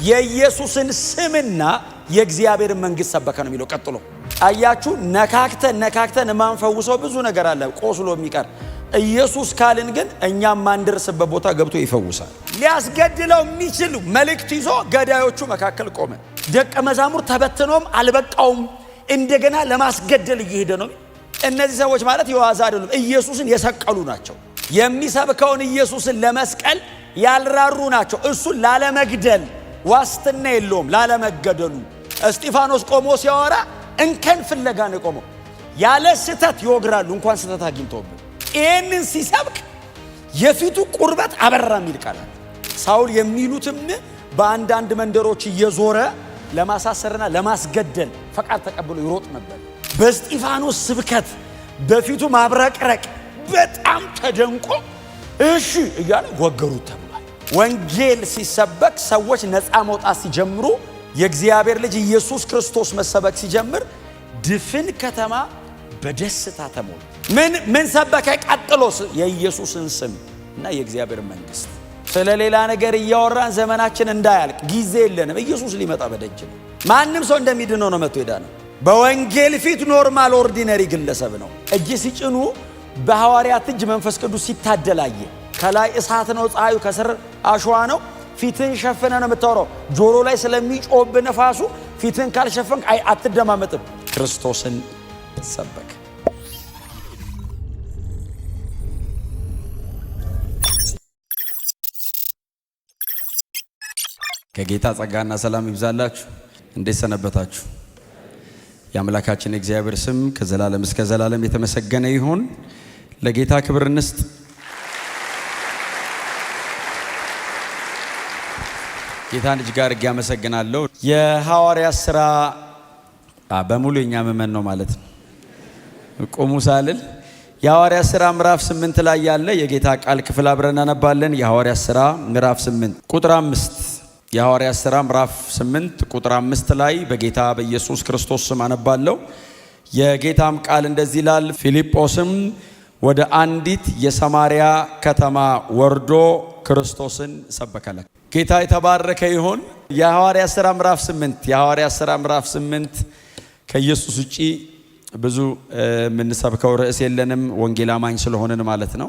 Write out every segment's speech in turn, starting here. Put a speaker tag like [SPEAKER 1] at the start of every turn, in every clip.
[SPEAKER 1] የኢየሱስን ስምና የእግዚአብሔር መንግስት ሰበከ ነው የሚለው። ቀጥሎ አያችሁ ነካክተን ማንፈውሰው ብዙ ነገር አለ ቆስሎ የሚቀር ኢየሱስ ካልን ግን እኛም ማንደርስበት ቦታ ገብቶ ይፈውሳል። ሊያስገድለው የሚችል መልእክት ይዞ ገዳዮቹ መካከል ቆመ። ደቀ መዛሙር ተበትኖም አልበቃውም እንደገና ለማስገደል እየሄደ ነው። እነዚህ ሰዎች ማለት የዋዛ አይደሉም፣ ኢየሱስን የሰቀሉ ናቸው። የሚሰብከውን ኢየሱስን ለመስቀል ያልራሩ ናቸው። እሱን ላለመግደል ዋስትና የለውም ላለመገደሉ። እስጢፋኖስ ቆሞ ሲያወራ እንከን ፍለጋ ነው ቆሞ። ያለ ስተት ይወግራሉ እንኳን ስተት አግኝተውበት። ይህንን ሲሰብክ የፊቱ ቁርበት አበራ የሚል ቃል ሳውል የሚሉትም በአንዳንድ መንደሮች እየዞረ ለማሳሰርና ለማስገደል ፈቃድ ተቀብሎ ይሮጥ ነበር። በእስጢፋኖስ ስብከት በፊቱ ማብረቅረቅ በጣም ተደንቆ እሺ እያለ ወገሩት ተብሏል። ወንጌል ሲሰበክ ሰዎች ነፃ መውጣት ሲጀምሩ የእግዚአብሔር ልጅ ኢየሱስ ክርስቶስ መሰበክ ሲጀምር ድፍን ከተማ በደስታ ተሞላ። ምን ሰበከ? ቀጥሎስ የኢየሱስን ስም እና የእግዚአብሔር መንግስት። ስለሌላ ነገር እያወራን ዘመናችን እንዳያልቅ ጊዜ የለንም። ኢየሱስ ሊመጣ በደጅ ነው። ማንም ሰው እንደሚድነው ነው መጥቶ ሄዳ ነው። በወንጌል ፊት ኖርማል ኦርዲነሪ ግለሰብ ነው። እጅ ሲጭኑ በሐዋርያት እጅ መንፈስ ቅዱስ ሲታደላየ ከላይ እሳት ነው፣ ፀሐዩ ከስር አሸዋ ነው። ፊትን ሸፍነ ነው የምታወራው። ጆሮ ላይ ስለሚጮብ ነፋሱ ፊትን ካልሸፈንክ አትደማመጥም። ክርስቶስን ሰበክ። ከጌታ ጸጋና ሰላም ይብዛላችሁ። እንዴት ሰነበታችሁ? የአምላካችን እግዚአብሔር ስም ከዘላለም እስከ ዘላለም የተመሰገነ ይሁን። ለጌታ ክብር እንስጥ። ጌታን እጅግ አድርጌ አመሰግናለሁ። የሐዋርያት ሥራ በሙሉ የኛ መመን ነው ማለት ነው። ቆሙ ሳልል የሐዋርያት ሥራ ምዕራፍ 8 ላይ ያለ የጌታ ቃል ክፍል አብረን እናነባለን። የሐዋርያት ሥራ ምዕራፍ 8 ቁጥር 5 የሐዋርያት ሥራ ምዕራፍ 8 ቁጥር 5 ላይ በጌታ በኢየሱስ ክርስቶስ ስም አነባለሁ። የጌታም ቃል እንደዚህ ይላል። ፊልጶስም ወደ አንዲት የሰማርያ ከተማ ወርዶ ክርስቶስን ሰበከለት። ጌታ የተባረከ ይሁን። የሐዋርያት ሥራ ምዕራፍ 8 ከኢየሱስ ውጪ ብዙ የምንሰብከው ርዕስ የለንም፣ ወንጌል አማኝ ስለሆንን ማለት ነው።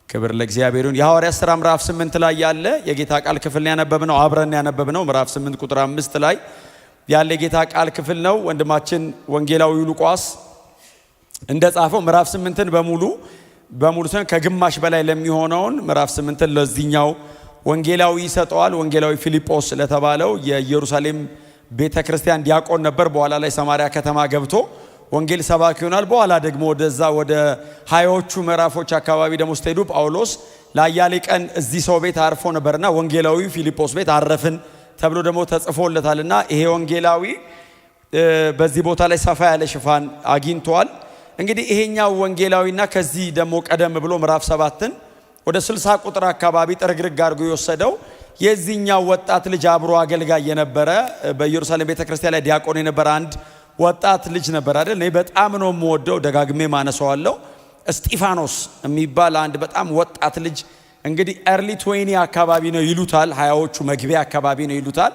[SPEAKER 1] ክብር ለእግዚአብሔር ይሁን። የሐዋርያት ሥራ ምዕራፍ 8 ላይ ያለ የጌታ ቃል ክፍል ያነበብነው አብረን ያነበብነው ምዕራፍ 8 ቁጥር 5 ላይ ያለ የጌታ ቃል ክፍል ነው። ወንድማችን ወንጌላዊው ሉቃስ እንደጻፈው ምዕራፍ 8ን በሙሉ ከግማሽ በላይ ለሚሆነውን ምዕራፍ 8ን ለዚህኛው ወንጌላዊ ይሰጠዋል። ወንጌላዊ ፊልጶስ ለተባለው የኢየሩሳሌም ቤተክርስቲያን ዲያቆን ነበር። በኋላ ላይ ሰማርያ ከተማ ገብቶ ወንጌል ሰባኪ ይሆናል። በኋላ ደግሞ ወደዛ ወደ 20ዎቹ ምዕራፎች አካባቢ ደግሞ ስትሄዱ ጳውሎስ ለአያሌ ቀን እዚህ ሰው ቤት አርፎ ነበርና ወንጌላዊ ፊልጶስ ቤት አረፍን ተብሎ ደግሞ ተጽፎለታልና ይሄ ወንጌላዊ በዚህ ቦታ ላይ ሰፋ ያለ ሽፋን አግኝቷል። እንግዲህ ይሄኛው ወንጌላዊና ከዚህ ደግሞ ቀደም ብሎ ምዕራፍ 7ን ወደ 60 ቁጥር አካባቢ ጥርግርግ አድርጎ የወሰደው የዚህኛው ወጣት ልጅ አብሮ አገልጋይ የነበረ በኢየሩሳሌም ቤተክርስቲያን ላይ ዲያቆን የነበረ አንድ ወጣት ልጅ ነበር አይደል? እኔ በጣም ነው የምወደው፣ ደጋግሜ ማነሳዋለሁ። እስጢፋኖስ የሚባል አንድ በጣም ወጣት ልጅ እንግዲህ ኤርሊ 20 አካባቢ ነው ይሉታል፣ 20ዎቹ መግቢያ አካባቢ ነው ይሉታል።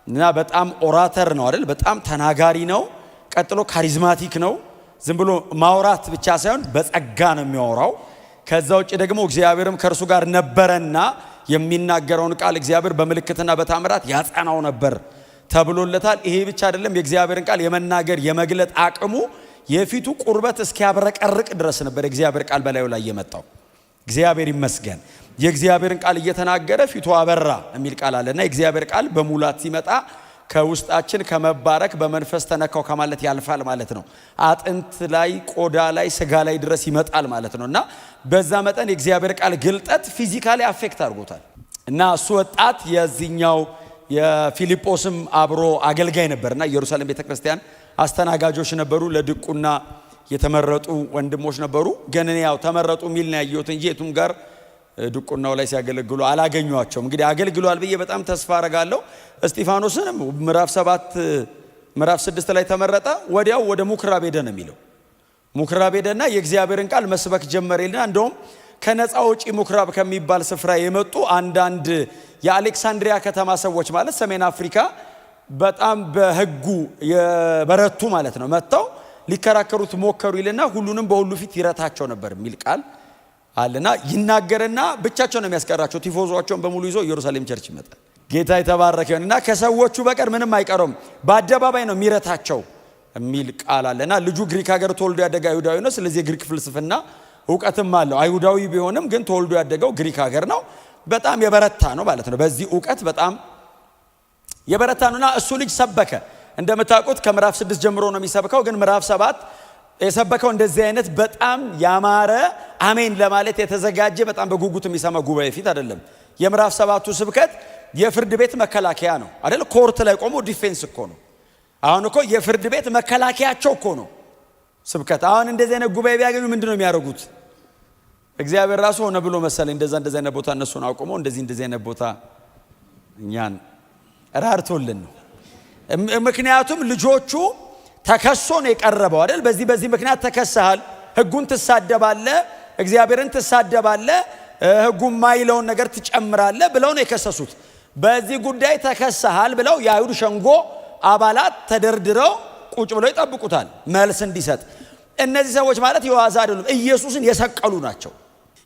[SPEAKER 1] እና በጣም ኦራተር ነው አይደል? በጣም ተናጋሪ ነው። ቀጥሎ ካሪዝማቲክ ነው። ዝም ብሎ ማውራት ብቻ ሳይሆን በጸጋ ነው የሚያወራው። ከዛ ውጭ ደግሞ እግዚአብሔርም ከእርሱ ጋር ነበረና የሚናገረውን ቃል እግዚአብሔር በምልክትና በታምራት ያጸናው ነበር ተብሎለታል። ይሄ ብቻ አይደለም፣ የእግዚአብሔርን ቃል የመናገር የመግለጥ አቅሙ የፊቱ ቁርበት እስኪያብረቀርቅ ድረስ ነበር የእግዚአብሔር ቃል በላዩ ላይ የመጣው። እግዚአብሔር ይመስገን። የእግዚአብሔርን ቃል እየተናገረ ፊቱ አበራ የሚል ቃል አለና የእግዚአብሔር ቃል በሙላት ሲመጣ ከውስጣችን ከመባረክ በመንፈስ ተነካው ከማለት ያልፋል ማለት ነው። አጥንት ላይ፣ ቆዳ ላይ፣ ስጋ ላይ ድረስ ይመጣል ማለት ነውና በዛ መጠን የእግዚአብሔር ቃል ግልጠት ፊዚካሊ አፌክት አድርጎታል። እና እሱ ወጣት የዚህኛው የፊልጶስም አብሮ አገልጋይ ነበርና ኢየሩሳሌም ቤተክርስቲያን አስተናጋጆች ነበሩ። ለድቁና የተመረጡ ወንድሞች ነበሩ። ግን እኔ ያው ተመረጡ ሚል ነው ያየሁት እንጂ የቱም ጋር ድቁናው ላይ ሲያገለግሉ አላገኟቸውም። እንግዲህ አገልግሏል ብዬ በጣም ተስፋ አረጋለሁ። እስጢፋኖስንም ምዕራፍ 6 ላይ ተመረጠ። ወዲያው ወደ ምኩራብ ሄደ ነው የሚለው። ምኩራብ ሄደና የእግዚአብሔርን ቃል መስበክ ጀመረልና እንደውም ከነፃ ውጪ ምኩራብ ከሚባል ስፍራ የመጡ አንዳንድ የአሌክሳንድሪያ ከተማ ሰዎች ማለት ሰሜን አፍሪካ በጣም በህጉ የበረቱ ማለት ነው። መጥተው ሊከራከሩት ሞከሩ ይልና ሁሉንም በሁሉ ፊት ይረታቸው ነበር የሚል ቃል አለና ይናገርና ብቻቸው ነው የሚያስቀራቸው። ቲፎዞአቸውን በሙሉ ይዞ ኢየሩሳሌም ቸርች ይመጣል። ጌታ የተባረከ ይሁንና ከሰዎቹ በቀር ምንም አይቀርም፣ በአደባባይ ነው የሚረታቸው የሚል ቃል አለና ልጁ ግሪክ ሀገር ተወልዶ ያደገ አይሁዳዊ ነው። ስለዚህ የግሪክ ፍልስፍና እውቀትም አለው። አይሁዳዊ ቢሆንም ግን ተወልዶ ያደገው ግሪክ ሀገር ነው። በጣም የበረታ ነው ማለት ነው። በዚህ እውቀት በጣም የበረታ ነውና እሱ ልጅ ሰበከ። እንደምታውቁት ከምዕራፍ 6 ጀምሮ ነው የሚሰብከው። ግን ምዕራፍ 7 የሰበከው እንደዚህ አይነት በጣም ያማረ አሜን ለማለት የተዘጋጀ በጣም በጉጉት የሚሰማ ጉባኤ ፊት አይደለም። የምዕራፍ 7ቱ ስብከት የፍርድ ቤት መከላከያ ነው አይደል? ኮርት ላይ ቆሞ ዲፌንስ እኮ ነው። አሁን እኮ የፍርድ ቤት መከላከያቸው እኮ ነው ስብከት። አሁን እንደዚህ አይነት ጉባኤ ቢያገኙ ምንድነው የሚያደርጉት? እግዚአብሔር ራሱ ሆነ ብሎ መሰለኝ እንደዚህ አይነት ቦታ እነሱን አቁሞ እንደዚህ አይነት ቦታ እኛን ራርቶልን ነው። ምክንያቱም ልጆቹ ተከሶ ነው የቀረበው አይደል? በዚህ ምክንያት ተከሰሃል፣ ህጉን ትሳደባለህ፣ እግዚአብሔርን ትሳደባለህ፣ ህጉን ማይለውን ነገር ትጨምራለህ ብለው ነው የከሰሱት። በዚህ ጉዳይ ተከሰሃል ብለው የአይሁድ ሸንጎ አባላት ተደርድረው ቁጭ ብለው ይጠብቁታል መልስ እንዲሰጥ። እነዚህ ሰዎች ማለት የዋዛ አይደሉም፣ ኢየሱስን የሰቀሉ ናቸው።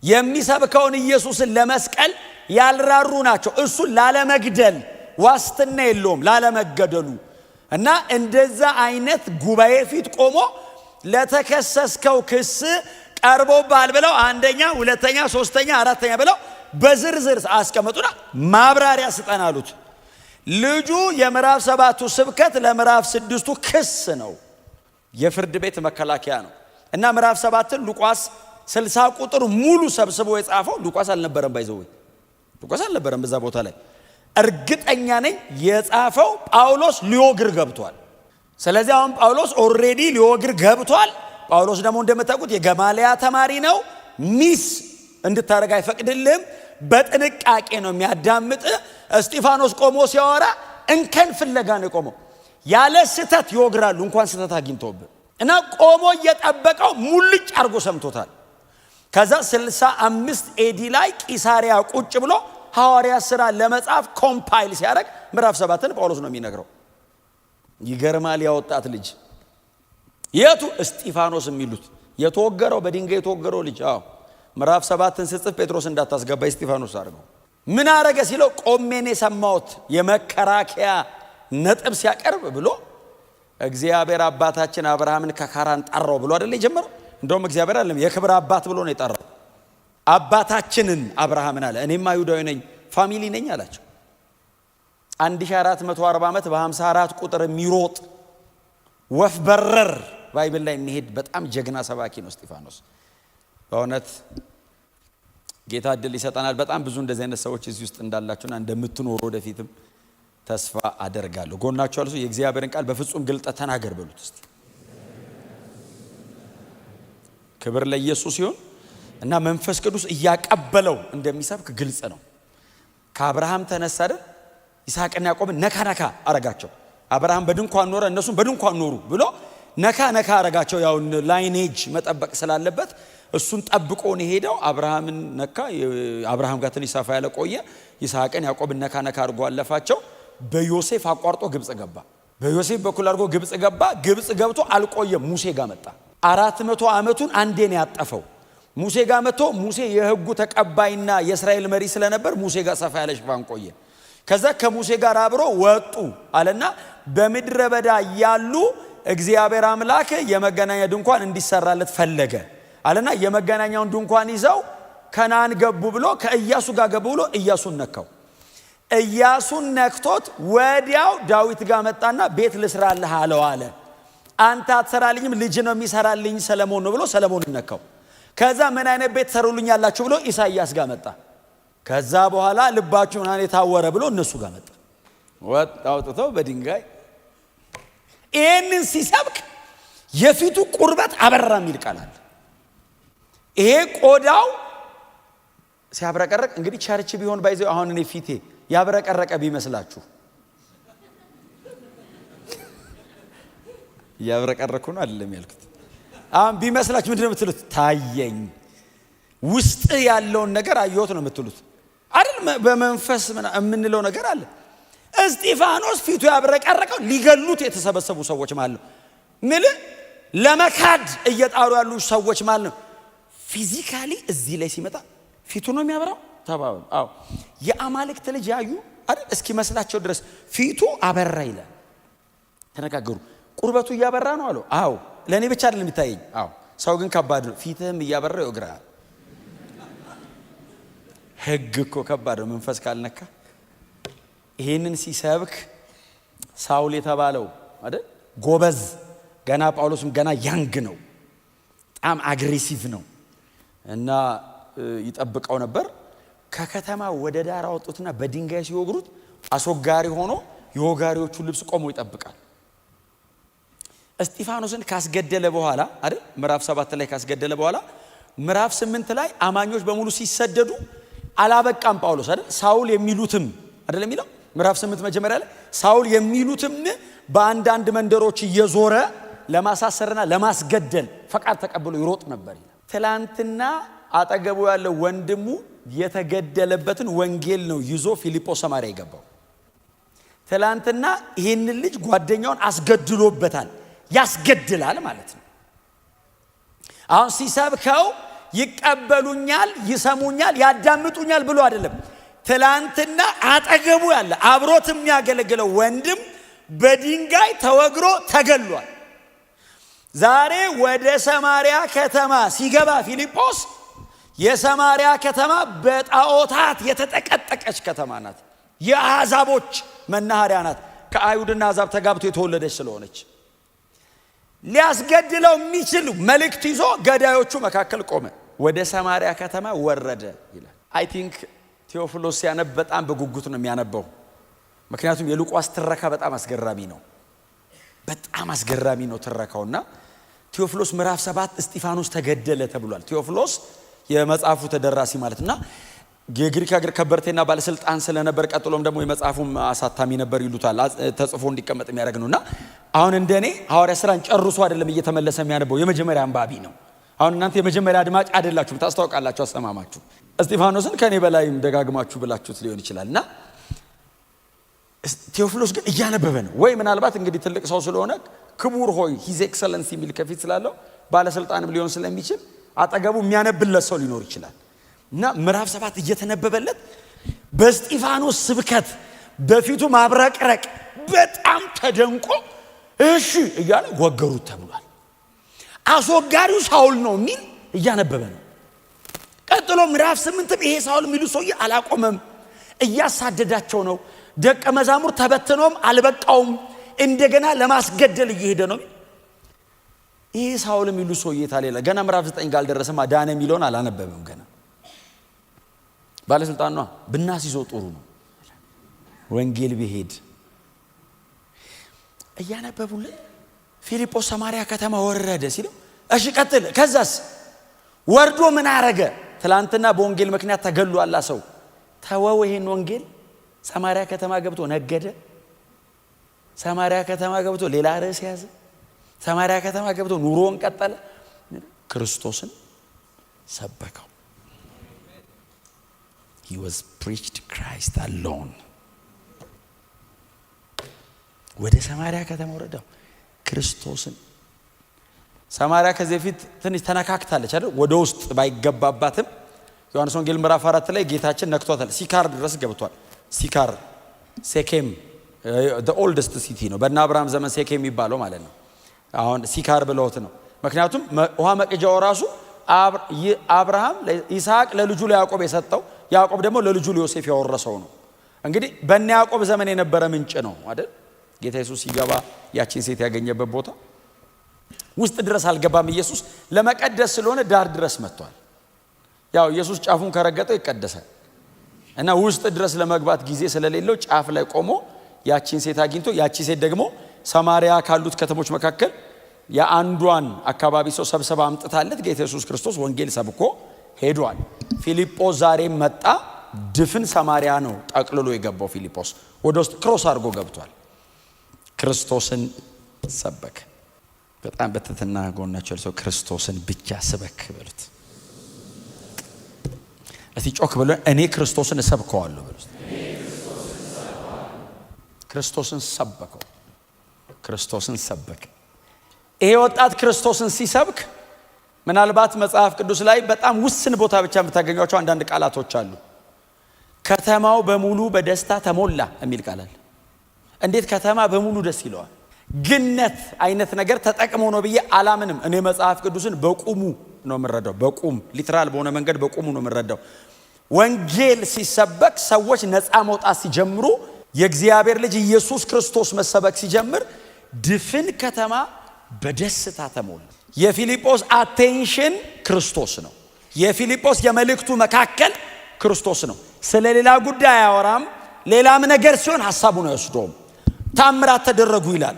[SPEAKER 1] የሚሰብከውን ኢየሱስን ለመስቀል ያልራሩ ናቸው። እሱን ላለመግደል ዋስትና የለውም ላለመገደሉ። እና እንደዛ አይነት ጉባኤ ፊት ቆሞ ለተከሰስከው ክስ ቀርቦብሃል ብለው አንደኛ፣ ሁለተኛ፣ ሶስተኛ፣ አራተኛ ብለው በዝርዝር አስቀመጡና ማብራሪያ ስጠን አሉት። ልጁ የምዕራፍ 7ቱ ስብከት ለምዕራፍ 6ቱ ክስ ነው፣ የፍርድ ቤት መከላከያ ነው። እና ምዕራፍ 7ን ሉቃስ 60 ቁጥር ሙሉ ሰብስቦ የጻፈው ሉቃስ አልነበረም። ባይዘው ሉቃስ አልነበረም በዛ ቦታ ላይ። እርግጠኛ ነኝ የጻፈው ጳውሎስ ሊወግር ገብቷል። ስለዚህ አሁን ጳውሎስ ኦሬዲ ሊወግር ገብቷል። ጳውሎስ ደግሞ እንደምታውቁት የገማልያ ተማሪ ነው። ሚስ እንድታረግ አይፈቅድልህም። በጥንቃቄ ነው የሚያዳምጥ። እስጢፋኖስ ቆሞ ሲያወራ እንከን ፍለጋ ነው የቆመው። ያለ ስተት ይወግራሉ እንኳን ስተት አግኝተውብህ እና ቆሞ እየጠበቀው ሙልጭ አርጎ ሰምቶታል። ከዛ 65 ኤዲ ላይ ቂሳሪያ ቁጭ ብሎ ሐዋርያ ሥራ ለመጻፍ ኮምፓይል ሲያደርግ ምዕራፍ 7ን ጳውሎስ ነው የሚነግረው። ይገርማል። ያወጣት ልጅ የቱ እስጢፋኖስ የሚሉት የተወገረው በድንጋይ የተወገረው ልጅ። አዎ ምዕራፍ 7ን ስጽፍ ጴጥሮስ እንዳታስገባ እስጢፋኖስ አድርገው። ምን አረገ ሲለው ቆሜን የሰማሁት የመከራከያ ነጥብ ሲያቀርብ ብሎ እግዚአብሔር አባታችን አብርሃምን ከካራን ጠራው ብሎ አይደል የጀመረው። እንደውም እግዚአብሔር አይደለም የክብር አባት ብሎ ነው የጠራው። አባታችንን አብርሃምን አለ። እኔም አይሁዳዊ ነኝ ፋሚሊ ነኝ አላቸው። 1440 ዓመት በ54 ቁጥር የሚሮጥ ወፍ በረር ባይብል ላይ የሚሄድ በጣም ጀግና ሰባኪ ነው እስጢፋኖስ። በእውነት ጌታ እድል ይሰጠናል። በጣም ብዙ እንደዚህ አይነት ሰዎች እዚህ ውስጥ እንዳላችሁና እንደምትኖሩ ወደፊትም ተስፋ አደርጋለሁ። ጎናችሁ አልሱ የእግዚአብሔርን ቃል በፍጹም ግልጠት ተናገር በሉት እስቲ። ክብር ለኢየሱስ ይሁን። እና መንፈስ ቅዱስ እያቀበለው እንደሚሰብክ ግልጽ ነው። ከአብርሃም ተነሳ አይደል? ይስሐቅና ያዕቆብን ነካ ነካ አረጋቸው። አብርሃም በድንኳን ኖረ፣ እነሱም በድንኳን ኖሩ ብሎ ነካ ነካ አረጋቸው። ያው ላይኔጅ መጠበቅ ስላለበት እሱን ጠብቆ ነው ሄደው። አብርሃምን ነካ፣ አብርሃም ጋር ትንሽ ሰፋ ያለ ቆየ። ይስሐቅን ያዕቆብን ነካ ነካ አድርጎ አለፋቸው። በዮሴፍ አቋርጦ ግብጽ ገባ። በዮሴፍ በኩል አድርጎ ግብጽ ገባ። ግብጽ ገብቶ አልቆየም፣ ሙሴ ጋር መጣ። 400 ዓመቱን አንዴ ነው ያጠፈው። ሙሴ ጋር መጥቶ ሙሴ የሕጉ ተቀባይና የእስራኤል መሪ ስለነበር ሙሴ ጋር ሰፋ ያለ ሽፋን ቆየ። ከዛ ከሙሴ ጋር አብሮ ወጡ አለና በምድረ በዳ ያሉ እግዚአብሔር አምላክ የመገናኛ ድንኳን እንዲሰራለት ፈለገ አለና የመገናኛውን ድንኳን ይዘው ከናን ገቡ ብሎ ከኢያሱ ጋር ገቡ ብሎ ኢያሱን ነካው። ኢያሱን ነክቶት ወዲያው ዳዊት ጋር መጣና ቤት ልስራልህ አለው አለ። አንተ አትሰራልኝም ልጅ ነው የሚሰራልኝ ሰለሞን ነው ብሎ ሰለሞንን ነካው። ከዛ ምን አይነት ቤት ሰሩልኛላችሁ ብሎ ኢሳይያስ ጋር መጣ። ከዛ በኋላ ልባችሁ ምናምን የታወረ ብሎ እነሱ ጋር መጣ። ወጥ አውጥተው በድንጋይ ይሄንን ሲሰብክ የፊቱ ቁርበት አበራ የሚል ቃል አለ። ይሄ ቆዳው ሲያብረቀረቅ እንግዲህ ቸርች ቢሆን ባይዘው አሁን እኔ ፊቴ ያብረቀረቀ ቢመስላችሁ ያብረቀረኩ ነው አይደለም ያልኩት። አሁን ቢመስላችሁ ምንድነው የምትሉት? ታየኝ ውስጥ ያለውን ነገር አየሁት ነው የምትሉት። አይደል በመንፈስ ምንለው ነገር አለ። እስጢፋኖስ ፊቱ ያብረቀረቀው ሊገሉት የተሰበሰቡ ሰዎች ማለት ነው። ምን ለመካድ እየጣሩ ያሉ ሰዎች ማለት ነው። ፊዚካሊ እዚህ ላይ ሲመጣ ፊቱ ነው የሚያበራው ተባባሉ። አዎ የአማልክት ልጅ ያዩ አይደል እስኪ መስላቸው ድረስ ፊቱ አበራ ይላል። ተነጋገሩ። ቁርበቱ እያበራ ነው አለው። አዎ ለኔ ብቻ አይደለም የሚታየኝ። አዎ ሰው ግን ከባድ ነው። ፊትህም እያበራ ይወግራል። ህግ እኮ ከባድ ነው መንፈስ ካልነካ። ይሄንን ሲሰብክ ሳውል የተባለው አይደል ጎበዝ ገና ጳውሎስም ገና ያንግ ነው። በጣም አግሬሲቭ ነው እና ይጠብቀው ነበር። ከከተማ ወደ ዳር አወጡትና በድንጋይ ሲወግሩት አስወጋሪ ሆኖ የወጋሪዎቹ ልብስ ቆሞ ይጠብቃል። እስጢፋኖስን ካስገደለ በኋላ አይደል ምዕራፍ 7 ላይ ካስገደለ በኋላ ምዕራፍ 8 ላይ አማኞች በሙሉ ሲሰደዱ አላበቃም ጳውሎስ አይደል ሳውል የሚሉትም አይደል የሚለው ምዕራፍ 8 መጀመሪያ ላይ ሳውል የሚሉትም በአንዳንድ መንደሮች እየዞረ ለማሳሰርና ለማስገደል ፈቃድ ተቀብሎ ይሮጥ ነበር ይላል። ትላንትና አጠገቡ ያለው ወንድሙ የተገደለበትን ወንጌል ነው ይዞ ፊልጶስ ሰማርያ የገባው። ትላንትና ይሄንን ልጅ ጓደኛውን አስገድሎበታል። ያስገድላል ማለት ነው። አሁን ሲሰብከው ይቀበሉኛል፣ ይሰሙኛል፣ ያዳምጡኛል ብሎ አይደለም። ትላንትና አጠገቡ ያለ አብሮት የሚያገለግለው ወንድም በድንጋይ ተወግሮ ተገሏል። ዛሬ ወደ ሰማርያ ከተማ ሲገባ ፊልጶስ የሰማርያ ከተማ በጣዖታት የተጠቀጠቀች ከተማ ናት። የአሕዛቦች መናኸሪያ ናት። ከአይሁድና አሕዛብ ተጋብቶ የተወለደች ስለሆነች ሊያስገድለው የሚችል መልእክት ይዞ ገዳዮቹ መካከል ቆመ። ወደ ሰማርያ ከተማ ወረደ ይላል። አይ ቲንክ ቴዎፍሎስ ሲያነብ በጣም በጉጉት ነው የሚያነበው። ምክንያቱም የሉቃስ ትረካ በጣም አስገራሚ ነው። በጣም አስገራሚ ነው ትረካውና ቴዎፍሎስ ምዕራፍ 7 እስጢፋኖስ ተገደለ ተብሏል። ቴዎፍሎስ የመጽሐፉ ተደራሲ ማለትና የግሪክ ሀገር ከበርቴና ባለስልጣን ስለነበር ቀጥሎም ደግሞ የመጽሐፉም አሳታሚ ነበር ይሉታል። ተጽፎ እንዲቀመጥ የሚያደርግ ነውና አሁን እንደኔ ሐዋርያ ሥራን ጨርሶ አይደለም እየተመለሰ የሚያነበው የመጀመሪያ አንባቢ ነው። አሁን እናንተ የመጀመሪያ አድማጭ አይደላችሁም፣ ታስታውቃላችሁ አሰማማችሁ። እስጢፋኖስን ከኔ በላይም ደጋግማችሁ ብላችሁት ሊሆን ይችላልና ቴዎፍሎስ ግን እያነበበ ነው። ወይ ምናልባት እንግዲህ ትልቅ ሰው ስለሆነ ክቡር ሆይ ሂዝ ኤክሰለንሲ የሚል ከፊት ስላለው ባለስልጣንም ሊሆን ስለሚችል አጠገቡ የሚያነብለት ሰው ሊኖር ይችላል። እና ምዕራፍ 7 እየተነበበለት በእስጢፋኖስ ስብከት በፊቱ ማብረቅረቅ በጣም ተደንቆ እሺ እያለ ወገሩት ተብሏል። አስወጋሪው ሳውል ነው የሚል እያነበበ ነው። ቀጥሎ ምዕራፍ 8 ይሄ ሳውል የሚሉ ሰውዬ አላቆመም፣ እያሳደዳቸው ነው። ደቀ መዛሙር ተበትኖም አልበቃውም፣ እንደገና ለማስገደል እየሄደ ነው። ይሄ ሳውል የሚሉ ሰውዬ ታሌላ ገና ምዕራፍ 9 ጋር አልደረሰም። ዳነ የሚለውን አላነበበም ገና። ባለስልጣን ነው ብናስይዞ ጥሩ ነው። ወንጌል ቢሄድ እያነበቡልን ፊልጶስ ሰማርያ ከተማ ወረደ ሲለው እሺ ቀጥል። ከዛስ ወርዶ ምን አረገ? ትላንትና በወንጌል ምክንያት ተገሏላ ሰው ተወው ይሄን ወንጌል። ሰማርያ ከተማ ገብቶ ነገደ። ሰማርያ ከተማ ገብቶ ሌላ ርዕስ ያዘ። ሰማርያ ከተማ ገብቶ ኑሮን ቀጠለ። ክርስቶስን ሰበከው። He was preached Christ alone. ወደ ሰማርያ ከተማ ወረደው ክርስቶስን። ሰማርያ ከዚህ ፊት ትንሽ ተነካክታለች አይደል? ወደ ውስጥ ባይገባባትም ዮሐንስ ወንጌል ምዕራፍ 4 ላይ ጌታችን ነክቷታል። ሲካር ድረስ ገብቷል። ሲካር ሴኬም the oldest city ነው። በእነ አብርሃም ዘመን ሴኬም የሚባለው ማለት ነው። አሁን ሲካር ብለውት ነው። ምክንያቱም ውሃ መቅጃው ራሱ አብርሃም ለይስሐቅ ለልጁ ለያዕቆብ የሰጠው፣ ያዕቆብ ደግሞ ለልጁ ለዮሴፍ ያወረሰው ነው። እንግዲህ በእነ ያዕቆብ ዘመን የነበረ ምንጭ ነው አይደል? ጌታ ኢየሱስ ሲገባ ያቺን ሴት ያገኘበት ቦታ ውስጥ ድረስ አልገባም። ኢየሱስ ለመቀደስ ስለሆነ ዳር ድረስ መጥቷል። ያው ኢየሱስ ጫፉን ከረገጠው ይቀደሳል እና ውስጥ ድረስ ለመግባት ጊዜ ስለሌለው ጫፍ ላይ ቆሞ ያቺን ሴት አግኝቶ፣ ያቺ ሴት ደግሞ ሰማርያ ካሉት ከተሞች መካከል የአንዷን አካባቢ ሰው ሰብስባ አምጥታለት ጌታ ኢየሱስ ክርስቶስ ወንጌል ሰብኮ ሄዷል። ፊልጶስ ዛሬም መጣ። ድፍን ሰማርያ ነው ጠቅልሎ የገባው ፊልጶስ። ወደ ውስጥ ክሮስ አድርጎ ገብቷል። ክርስቶስን ሰበከ። በጣም በትህትና ጎናቸው ሰው ክርስቶስን ብቻ ስበክ በሉት። እስቲ ጮክ ብሎ እኔ ክርስቶስን እሰብከዋለሁ ብሎ ክርስቶስን ሰበከው። ክርስቶስን ሰበከ። ይሄ ወጣት ክርስቶስን ሲሰብክ ምናልባት መጽሐፍ ቅዱስ ላይ በጣም ውስን ቦታ ብቻ የምታገኟቸው አንዳንድ ቃላቶች አሉ። ከተማው በሙሉ በደስታ ተሞላ የሚል ቃል አለ። እንዴት ከተማ በሙሉ ደስ ይለዋል? ግነት አይነት ነገር ተጠቅሞ ነው ብዬ አላምንም። እኔ መጽሐፍ ቅዱስን በቁሙ ነው የምረዳው። በቁም ሊትራል በሆነ መንገድ በቁሙ ነው የምረዳው። ወንጌል ሲሰበክ ሰዎች ነፃ መውጣት ሲጀምሩ፣ የእግዚአብሔር ልጅ ኢየሱስ ክርስቶስ መሰበክ ሲጀምር ድፍን ከተማ በደስታ ተሞላ። የፊልጶስ አቴንሽን ክርስቶስ ነው። የፊልጶስ የመልእክቱ መካከል ክርስቶስ ነው። ስለሌላ ጉዳይ አያወራም። ሌላም ነገር ሲሆን ሐሳቡን አይወስደውም። ታምራት ተደረጉ ይላል።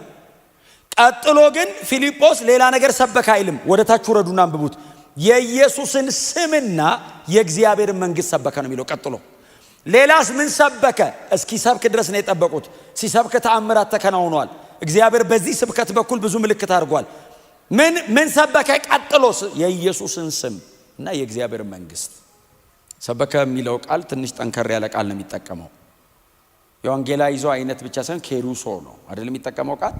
[SPEAKER 1] ቀጥሎ ግን ፊልጶስ ሌላ ነገር ሰበከ አይልም። ወደ ታች ወረዱና አንብቡት። የኢየሱስን ስምና የእግዚአብሔርን መንግስት ሰበከ ነው የሚለው። ቀጥሎ ሌላስ ምን ሰበከ? እስኪ ሰብክ ድረስ ነው የጠበቁት። ሲሰብክ ተአምራት ተከናውኗል። እግዚአብሔር በዚህ ስብከት በኩል ብዙ ምልክት አድርጓል። ምን ሰበከ? ቀጥሎስ የኢየሱስን ስም እና የእግዚአብሔርን መንግስት ሰበከ የሚለው ቃል ትንሽ ጠንከር ያለ ቃል ነው የሚጠቀመው። የወንጌላይዞ አይነት ብቻ ሳይሆን ኬሩሶ ነው አይደል የሚጠቀመው ቃል።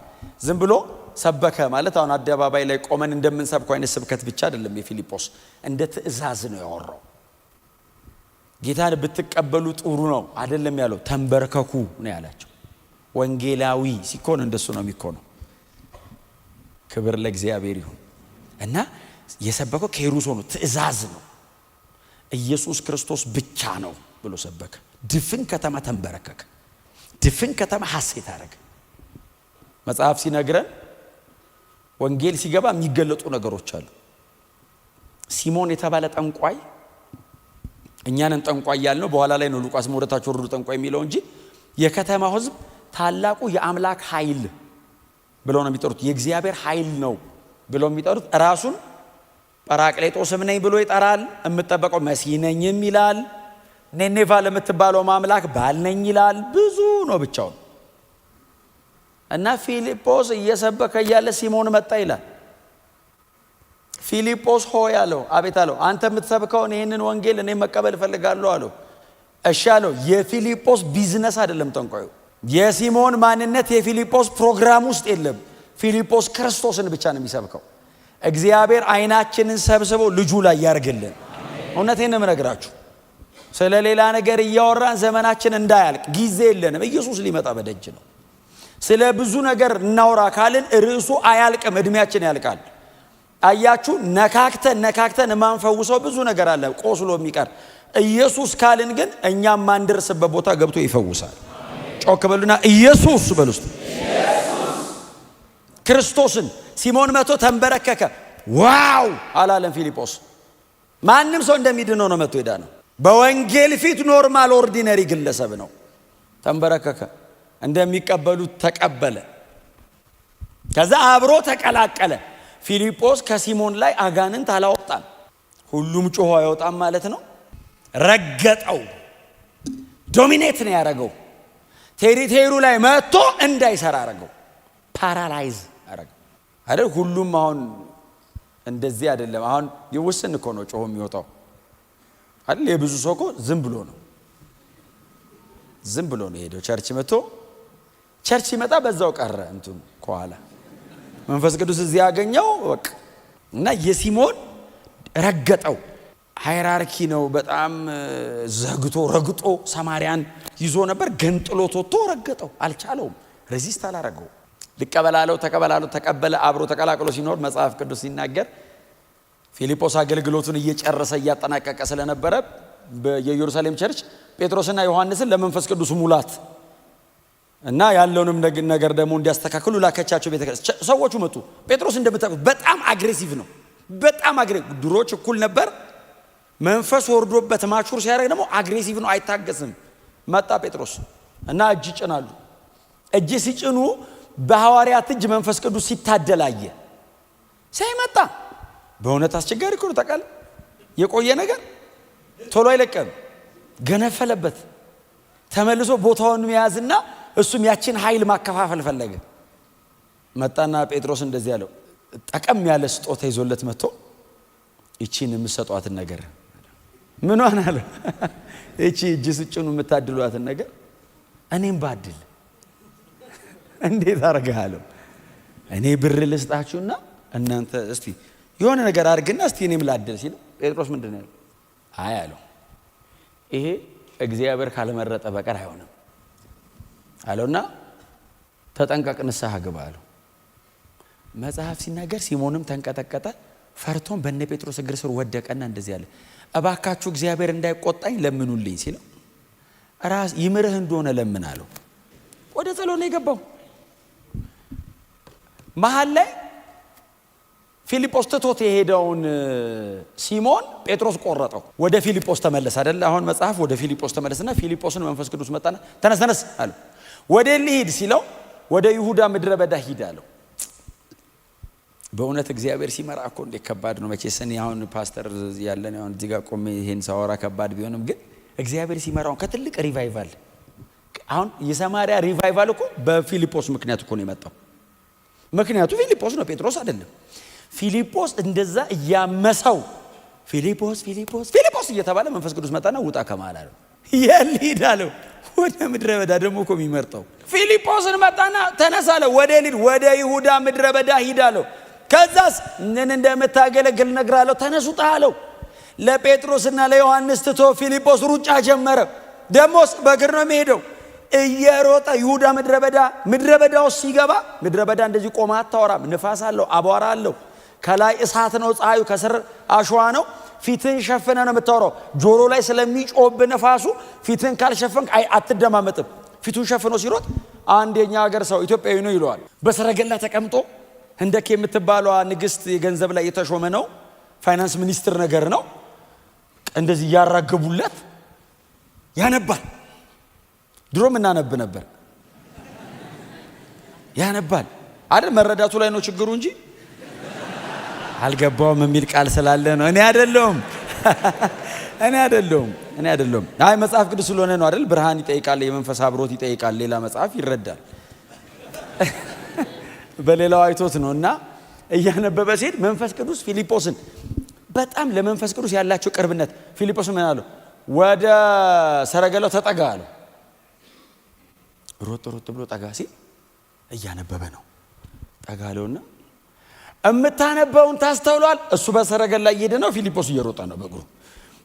[SPEAKER 1] ዝም ብሎ ሰበከ ማለት አሁን አደባባይ ላይ ቆመን እንደምንሰብከው አይነት ስብከት ብቻ አይደለም። የፊልጶስ እንደ ትእዛዝ ነው ያወራው። ጌታን ብትቀበሉ ጥሩ ነው አይደለም ያለው፣ ተንበርከኩ ነው ያላቸው። ወንጌላዊ ሲኮን እንደሱ ነው የሚኮነው። ክብር ለእግዚአብሔር ይሁን። እና የሰበከው ኬሩሶ ነው፣ ትእዛዝ ነው። ኢየሱስ ክርስቶስ ብቻ ነው ብሎ ሰበከ። ድፍን ከተማ ተንበረከከ። ድፍን ከተማ ሐሴት አደረገ። መጽሐፍ ሲነግረን ወንጌል ሲገባ የሚገለጡ ነገሮች አሉ። ሲሞን የተባለ ጠንቋይ፣ እኛንን ጠንቋይ ያልነው በኋላ ላይ ነው ሉቃስ ወደታች ወርዶ ጠንቋይ የሚለው እንጂ የከተማው ሕዝብ ታላቁ የአምላክ ኃይል ብለው ነው የሚጠሩት። የእግዚአብሔር ኃይል ነው ብለው የሚጠሩት። ራሱን ጰራቅሊጦስም ነኝ ብሎ ይጠራል። የምጠበቀው መሲህ ነኝም ይላል። ኔኔቫ ለምትባለው ማምላክ ባል ነኝ ይላል። ብዙ ነው ብቻውን። እና ፊልጶስ እየሰበከ እያለ ሲሞን መጣ ይላል። ፊልጶስ ሆይ አለው። አቤት አለው። አንተ የምትሰብከውን ይህንን ወንጌል እኔ መቀበል እፈልጋለሁ አለው። እሺ አለው። የፊልጶስ ቢዝነስ አይደለም ጠንቋዩ። የሲሞን ማንነት የፊልጶስ ፕሮግራም ውስጥ የለም። ፊልጶስ ክርስቶስን ብቻ ነው የሚሰብከው። እግዚአብሔር አይናችንን ሰብስቦ ልጁ ላይ ያርግልን። እውነቴን ነው የምነግራችሁ። ስለ ሌላ ነገር እያወራን ዘመናችን እንዳያልቅ ጊዜ የለንም። ኢየሱስ ሊመጣ በደጅ ነው። ስለ ብዙ ነገር እናውራ ካልን ርዕሱ አያልቅም፣ እድሜያችን ያልቃል። አያችሁ፣ ነካክተን የማንፈውሰው ብዙ ነገር አለ ቆስሎ የሚቀር። ኢየሱስ ካልን ግን እኛም ማንደርስበት ቦታ ገብቶ ይፈውሳል። ጮክ በሉና ኢየሱስ በሉ ውስጥ ክርስቶስን። ሲሞን መቶ ተንበረከከ። ዋው አላለም ፊልጶስ። ማንም ሰው እንደሚድነው ነው መቶ ሄዳ ነው። በወንጌል ፊት ኖርማል ኦርዲነሪ ግለሰብ ነው። ተንበረከከ። እንደሚቀበሉት ተቀበለ። ከዛ አብሮ ተቀላቀለ። ፊልጶስ ከሲሞን ላይ አጋንንት አላወጣም። ሁሉም ጮሆ አይወጣም ማለት ነው። ረገጠው። ዶሚኔት ነው ያደረገው። ቴሪቴሩ ላይ መጥቶ እንዳይሰራ አረገው። ፓራላይዝ አረገው አይደል? ሁሉም አሁን እንደዚህ አይደለም። አሁን ይወስን እኮ ነው ጮሆ የሚወጣው አይደል? የብዙ ሰው እኮ ዝም ብሎ ነው የሄደው። ቸርች መጥቶ ቸርች ሲመጣ በዛው ቀረ እንትን ከኋላ መንፈስ ቅዱስ እዚህ ያገኘው በቃ። እና የሲሞን ረገጠው። ሃይራርኪ ነው በጣም ዘግቶ ረግጦ ሰማርያን ይዞ ነበር። ገንጥሎት ወጥቶ ረገጠው። አልቻለውም። ሬዚስት አላረገው። ልቀበላለው ተቀበላለው ተቀበለ። አብሮ ተቀላቅሎ ሲኖር መጽሐፍ ቅዱስ ሲናገር ፊልጶስ አገልግሎቱን እየጨረሰ እያጠናቀቀ ስለነበረ የኢየሩሳሌም ቸርች ጴጥሮስና ዮሐንስን ለመንፈስ ቅዱስ ሙላት እና ያለውንም ነገር ደግሞ እንዲያስተካክሉ ላከቻቸው። ቤተክርስቲያን ሰዎቹ መጡ። ጴጥሮስ እንደምታውቁት በጣም አግሬሲቭ ነው። በጣም አግሬሲቭ። ድሮች እኩል ነበር። መንፈስ ወርዶበት ማቹር ሲያደርግ ደግሞ አግሬሲቭ ነው፣ አይታገስም። መጣ ጴጥሮስ እና እጅ ጭናሉ። እጅ ሲጭኑ በሐዋርያት እጅ መንፈስ ቅዱስ ሲታደላየ ሳይመጣ በእውነት አስቸጋሪ እኮ ነው። ታውቃለህ፣ የቆየ ነገር ቶሎ አይለቀም። ገነፈለበት። ተመልሶ ቦታውን መያዝና እሱም ያችን ኃይል ማከፋፈል ፈለገ። መጣና ጴጥሮስ እንደዚህ ያለው ጠቀም ያለ ስጦታ ይዞለት መጥቶ ይቺን የምትሰጧትን ነገር ምኗን አለው እቺ እጅ ስጭኑ የምታድሏትን ነገር እኔም ባድል እንዴት አርጋለሁ? እኔ ብር ልስጣችሁና እናንተ እስቲ የሆነ ነገር አድርግና እስቲ እኔም ላድል ሲል ጴጥሮስ ምንድን ነው ያለው? አይ አለው ይሄ እግዚአብሔር ካልመረጠ በቀር አይሆንም አለውና ተጠንቀቅ፣ ንስሐ ግባ አለው። መጽሐፍ ሲናገር ሲሞንም ተንቀጠቀጠ፣ ፈርቶም በእነ ጴጥሮስ እግር ስር ወደቀና እንደዚህ አለ፣ እባካችሁ እግዚአብሔር እንዳይቆጣኝ ለምኑልኝ ሲለው ራስ ይምርህ እንደሆነ ለምን አለው። ወደ ጸሎት ነው የገባው። መሃል ላይ ፊልጶስ ትቶት የሄደውን ሲሞን ጴጥሮስ ቆረጠው። ወደ ፊልጶስ ተመለስ አይደል? አሁን መጽሐፍ ወደ ፊልጶስ ተመለስና ፊልጶስን መንፈስ ቅዱስ መጣና ተነስ አለው። ወደ ሊሄድ ሲለው ወደ ይሁዳ ምድረ በዳ ሂድ አለው። በእውነት እግዚአብሔር ሲመራ እኮ እንዴት ከባድ ነው። መቼስ እኔ አሁን ፓስተር ያለን አሁን እዚህ ጋር ቆሜ ይሄን ሳወራ ከባድ ቢሆንም ግን እግዚአብሔር ሲመራው ከትልቅ ሪቫይቫል አሁን የሰማሪያ ሪቫይቫል እኮ በፊልጶስ ምክንያት እኮ ነው የመጣው። ምክንያቱ ፊልጶስ ነው፣ ጴጥሮስ አይደለም። ፊልጶስ እንደዛ እያመሰው ፊልጶስ እየተባለ መንፈስ ቅዱስ መጣና ውጣ ከመሃል አለው። የሊድ አለው ወደ ምድረ በዳ ደግሞ እኮ የሚመርጠው ፊልጶስን መጣና ተነሳ አለው። ወደ ይሁዳ ምድረ በዳ ሂድ አለው። ከዛስ ምን እንደምታገለግል ነግራለሁ፣ ተነስ ውጣ አለው። ለጴጥሮስና ለዮሐንስ ትቶ ፊልጶስ ሩጫ ጀመረ። ደሞስ በእግር ነው የሚሄደው እየሮጠ ይሁዳ ምድረ በዳ ውስጥ ሲገባ ምድረ በዳ እንደዚህ ቆማ አታወራም። ንፋስ አለው፣ አቧራ አለው፣ ከላይ እሳት ነው፣ ፀሐዩ ከስር አሸዋ ነው። ፊትን ሸፍነ ነው የምታወራው። ጆሮ ላይ ስለሚጮብ ነፋሱ ፊትን ካልሸፈንክ አትደማመጥም። ፊቱን ሸፍኖ ሲሮጥ አንድ የኛ ሀገር ሰው ኢትዮጵያዊ ነው ይለዋል። በሰረገላ ተቀምጦ ህንደኬ የምትባለዋ ንግስት የገንዘብ ላይ የተሾመ ነው፣ ፋይናንስ ሚኒስትር ነገር ነው። እንደዚህ ያራገቡለት ያነባል። ድሮም እናነብ ነበር። ያነባል አይደል? መረዳቱ ላይ ነው ችግሩ እንጂ አልገባውም የሚል ቃል ስላለ ነው። እኔ አይደለሁም። አይ መጽሐፍ ቅዱስ ስለሆነ ነው አይደል? ብርሃን ይጠይቃል፣ የመንፈስ አብሮት ይጠይቃል። ሌላ መጽሐፍ ይረዳል። በሌላው አይቶት ነው። እና እያነበበ ሲሄድ መንፈስ ቅዱስ ፊልጶስን በጣም ለመንፈስ ቅዱስ ያላቸው ቅርብነት ፊልጶስን ምን አለው? ወደ ሰረገላው ተጠጋ አለው። ሮጥ ብሎ ጠጋ ሲል እያነበበ ነው። ጠጋ አለውና እምታነበውን ታስተውሏል? እሱ በሰረገላ እየሄደ ነው፣ ፊልጶስ እየሮጠ ነው በእግሩ።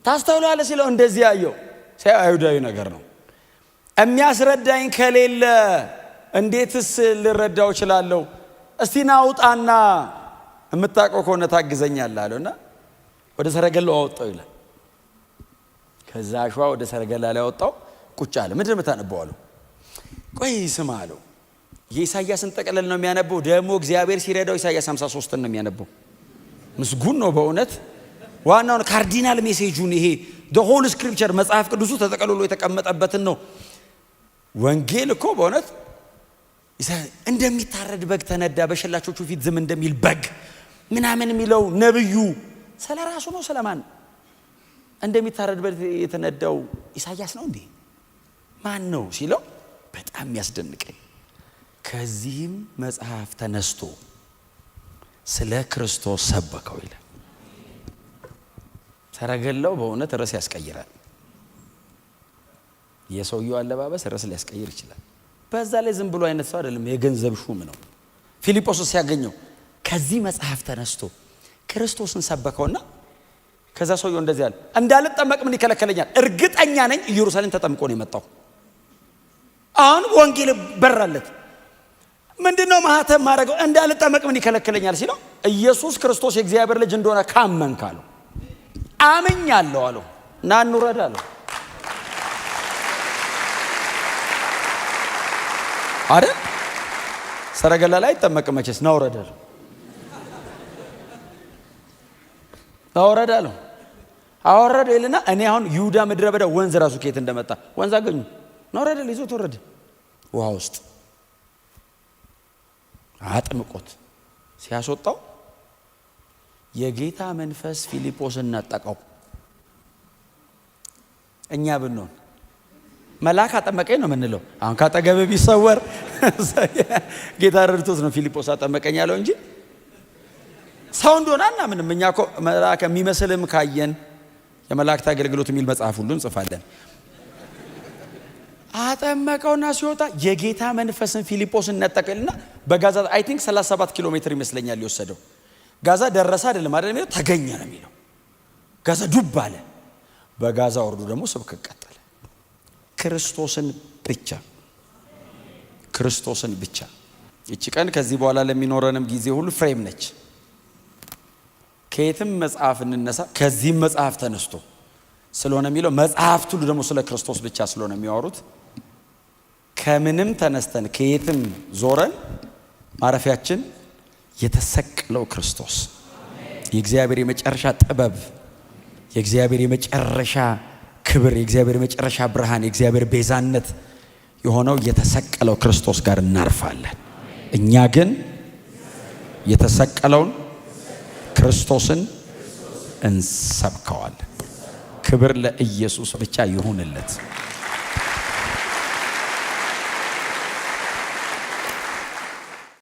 [SPEAKER 1] ታስተውሏል ሲለው እንደዚህ ያየው ሳይ አይሁዳዊ ነገር ነው። የሚያስረዳኝ ከሌለ እንዴትስ ልረዳው እችላለሁ? እስቲ ናውጣና የምታውቀው ከሆነ ታግዘኛለህ አለውና ወደ ሰረገላው አወጣው ይላል። ከዛ አሸዋ ወደ ሰረገላ ላይ አወጣው። ቁጭ አለ። ምንድን ነው የምታነበው አለው። ቆይ ስማ አለው። የኢሳይያስን ጠቅለል ነው የሚያነበው። ደግሞ እግዚአብሔር ሲረዳው ኢሳይያስ 53 ነው የሚያነበው። ምስጉን ነው በእውነት። ዋናውን ካርዲናል ሜሴጁን ይሄ the whole scripture መጽሐፍ ቅዱሱ ተጠቅልሎ የተቀመጠበትን ነው። ወንጌል እኮ በእውነት እንደሚታረድ በግ ተነዳ፣ በሸላቾቹ ፊት ዝም እንደሚል በግ ምናምን የሚለው ነብዩ ስለ ራሱ ነው። ስለማን እንደሚታረድ በግ የተነዳው ኢሳይያስ ነው እንዴ? ማን ነው ሲለው በጣም ያስደንቀኝ። ከዚህም መጽሐፍ ተነስቶ ስለ ክርስቶስ ሰበከው ይላል። ሰረገላው በእውነት ርዕስ ያስቀይራል። የሰውየው አለባበስ ርዕስ ሊያስቀይር ይችላል። በዛ ላይ ዝም ብሎ አይነት ሰው አይደለም፣ የገንዘብ ሹም ነው። ፊልጶስ ሲያገኘው ከዚህ መጽሐፍ ተነስቶ ክርስቶስን ሰበከውና ከዛ ሰውየው እንደዚህ አለ፣ እንዳልጠመቅ ምን ይከለከለኛል? እርግጠኛ ነኝ ኢየሩሳሌም ተጠምቆ ነው የመጣው። አሁን ወንጌል በራለት። ምንድነው ማህተም ማድረገው? እንዳልጠመቅ ምን ይከለከለኛል ሲለው ኢየሱስ ክርስቶስ የእግዚአብሔር ልጅ እንደሆነ ካመንክ አለው። አምኛለሁ አለው። ና እንውረድ አለው አይደል? ሰረገላ ላይ አይጠመቅም መቼስ። ና ውረድ አለው። አወረድ አለው። አወረደ ይልና እኔ አሁን ይሁዳ ምድረ በዳ ወንዝ ራሱ ከየት እንደመጣ ወንዝ አገኙ። ና ውረድ አለ። ይዞት ወረደ ውሃ ውስጥ አጥምቆት ሲያስወጣው የጌታ መንፈስ ፊልጶስን ነጠቀው። እኛ ብንሆን መልአክ አጠመቀኝ ነው የምንለው። አሁን ካጠገብ ቢሰወር ጌታ ረድቶት ነው ፊልጶስ አጠመቀኝ ያለው እንጂ ሰው እንደሆነ ምንም። እኛ እኮ መልአክ የሚመስልም ካየን የመላእክት አገልግሎት የሚል መጽሐፍ ሁሉ እንጽፋለን። አጠመቀውና ሲወጣ የጌታ መንፈስን ፊልጶስን ነጠቀልና በጋዛ አይ ቲንክ 37 ኪሎ ሜትር ይመስለኛል የወሰደው። ጋዛ ደረሰ አይደለም የሚለው ተገኘ ነው የሚለው። ጋዛ ዱብ አለ። በጋዛ ወርዱ ደግሞ ስብከት ቀጠለ። ክርስቶስን ብቻ። እቺ ቀን ከዚህ በኋላ ለሚኖረንም ጊዜ ሁሉ ፍሬም ነች። ከየትም መጽሐፍ እንነሳ፣ ከዚህም መጽሐፍ ተነስቶ ስለሆነ የሚለው መጽሐፍት ሁሉ ደግሞ ስለ ክርስቶስ ብቻ ስለሆነ የሚያወሩት ከምንም ተነስተን ከየትም ዞረን ማረፊያችን የተሰቀለው ክርስቶስ፣ የእግዚአብሔር የመጨረሻ ጥበብ፣ የእግዚአብሔር የመጨረሻ ክብር፣ የእግዚአብሔር የመጨረሻ ብርሃን፣ የእግዚአብሔር ቤዛነት የሆነው የተሰቀለው ክርስቶስ ጋር እናርፋለን። እኛ ግን የተሰቀለውን ክርስቶስን እንሰብከዋለን። ክብር ለኢየሱስ ብቻ ይሁንለት።